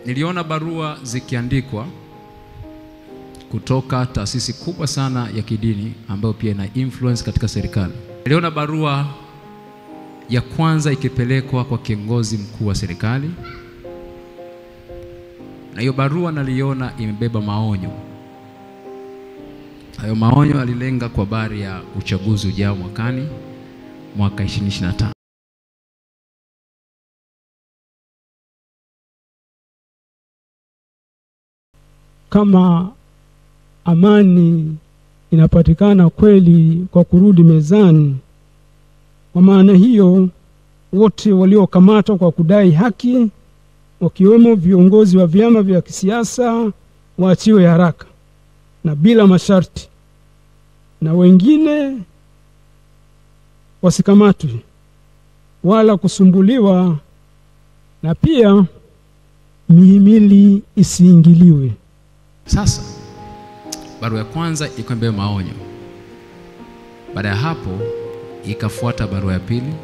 Niliona barua zikiandikwa kutoka taasisi kubwa sana ya kidini ambayo pia ina influence katika serikali. Niliona barua ya kwanza ikipelekwa kwa kiongozi mkuu wa serikali, na hiyo barua naliona imebeba maonyo. Hayo maonyo alilenga kwa habari ya uchaguzi ujao mwaka 2025. Kama amani inapatikana kweli kwa kurudi mezani, kwa maana hiyo wote waliokamatwa kwa kudai haki, wakiwemo viongozi wa vyama vya kisiasa, waachiwe haraka na bila masharti, na wengine wasikamatwe wala kusumbuliwa, na pia mihimili isiingiliwe. Sasa barua ya kwanza ilikuwa imebeba maonyo. Baada ya hapo ikafuata barua ya pili.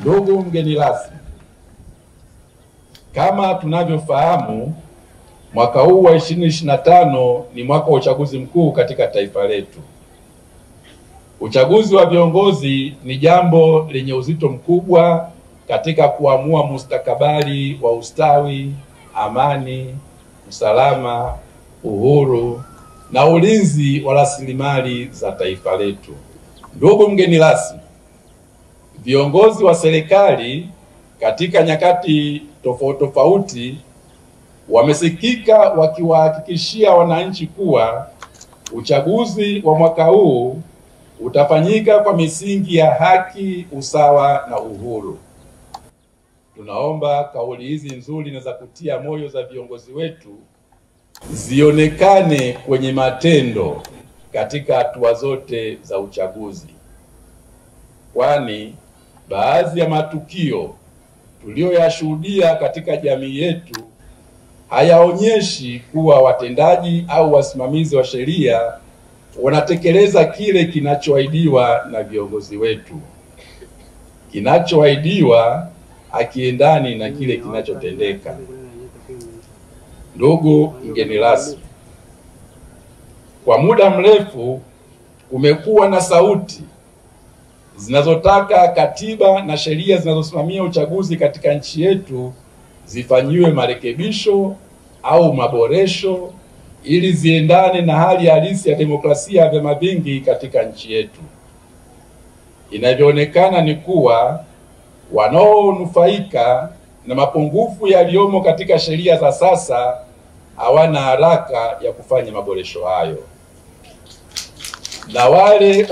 Ndugu mgeni rasmi, kama tunavyofahamu, mwaka huu wa 2025 ni mwaka wa uchaguzi mkuu katika taifa letu. Uchaguzi wa viongozi ni jambo lenye uzito mkubwa katika kuamua mustakabali wa ustawi, amani, usalama, uhuru na ulinzi wa rasilimali za taifa letu. Ndugu mgeni rasmi, viongozi wa serikali katika nyakati tofauti tofauti wamesikika wakiwahakikishia wananchi kuwa uchaguzi wa mwaka huu utafanyika kwa misingi ya haki, usawa na uhuru. Tunaomba kauli hizi nzuri na za kutia moyo za viongozi wetu zionekane kwenye matendo katika hatua zote za uchaguzi, kwani baadhi ya matukio tuliyoyashuhudia katika jamii yetu hayaonyeshi kuwa watendaji au wasimamizi wa sheria wanatekeleza kile kinachoahidiwa na viongozi wetu. Kinachoahidiwa hakiendani na kile kinachotendeka. Ndugu mgeni rasmi, kwa muda mrefu kumekuwa na sauti zinazotaka katiba na sheria zinazosimamia uchaguzi katika nchi yetu zifanyiwe marekebisho au maboresho ili ziendane na hali halisi ya demokrasia ya vyama vingi katika nchi yetu. Inavyoonekana ni kuwa wanaonufaika na mapungufu yaliyomo katika sheria za sasa hawana haraka ya kufanya maboresho hayo, na wale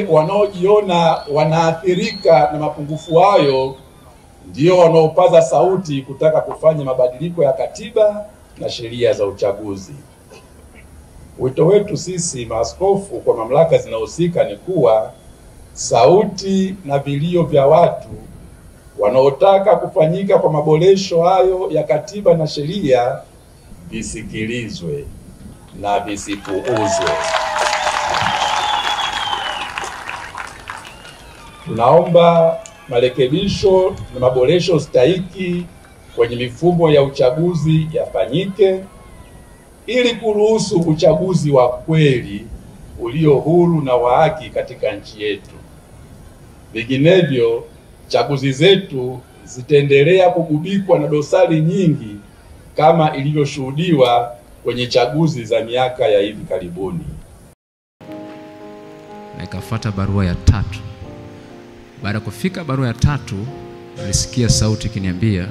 wanaojiona wanaathirika na mapungufu hayo ndio wanaopaza sauti kutaka kufanya mabadiliko ya katiba na sheria za uchaguzi. Wito wetu sisi maaskofu kwa mamlaka zinahusika ni kuwa sauti na vilio vya watu wanaotaka kufanyika kwa maboresho hayo ya katiba na sheria visikilizwe na visipuuzwe. Tunaomba marekebisho na maboresho stahiki kwenye mifumo ya uchaguzi yafanyike ili kuruhusu uchaguzi wa kweli ulio huru na wa haki katika nchi yetu. Vinginevyo chaguzi zetu zitaendelea kugubikwa na dosari nyingi kama ilivyoshuhudiwa kwenye chaguzi za miaka ya hivi karibuni. Na ikafuata barua ya tatu. Baada ya kufika barua ya tatu, nilisikia sauti ikiniambia,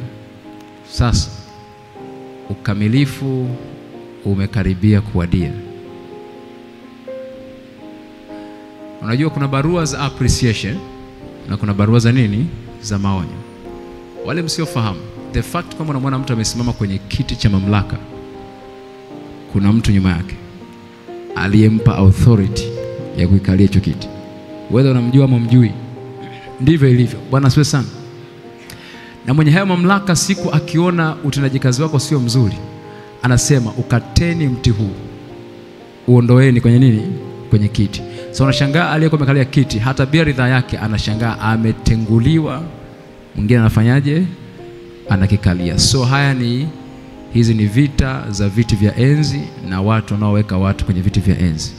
sasa ukamilifu umekaribia kuwadia. Unajua kuna barua za appreciation na kuna barua za nini? Za maonyo. Wale msiofahamu, the fact kwamba unamwona mtu amesimama kwenye kiti cha mamlaka, kuna mtu nyuma yake aliyempa authority ya kuikalia hicho kiti. Whether unamjua ama mjui, ndivyo ilivyo. Bwana asifiwe sana. Na mwenye hayo mamlaka siku akiona utendaji kazi wako sio mzuri, anasema ukateni mti huu, uondoeni kwenye nini? Kwenye kiti. So unashangaa aliyekuwa amekalia kiti hata bila ridhaa yake anashangaa ametenguliwa, mwingine anafanyaje? Anakikalia. So hizi ni vita za viti vya enzi na watu wanaoweka watu kwenye viti vya enzi.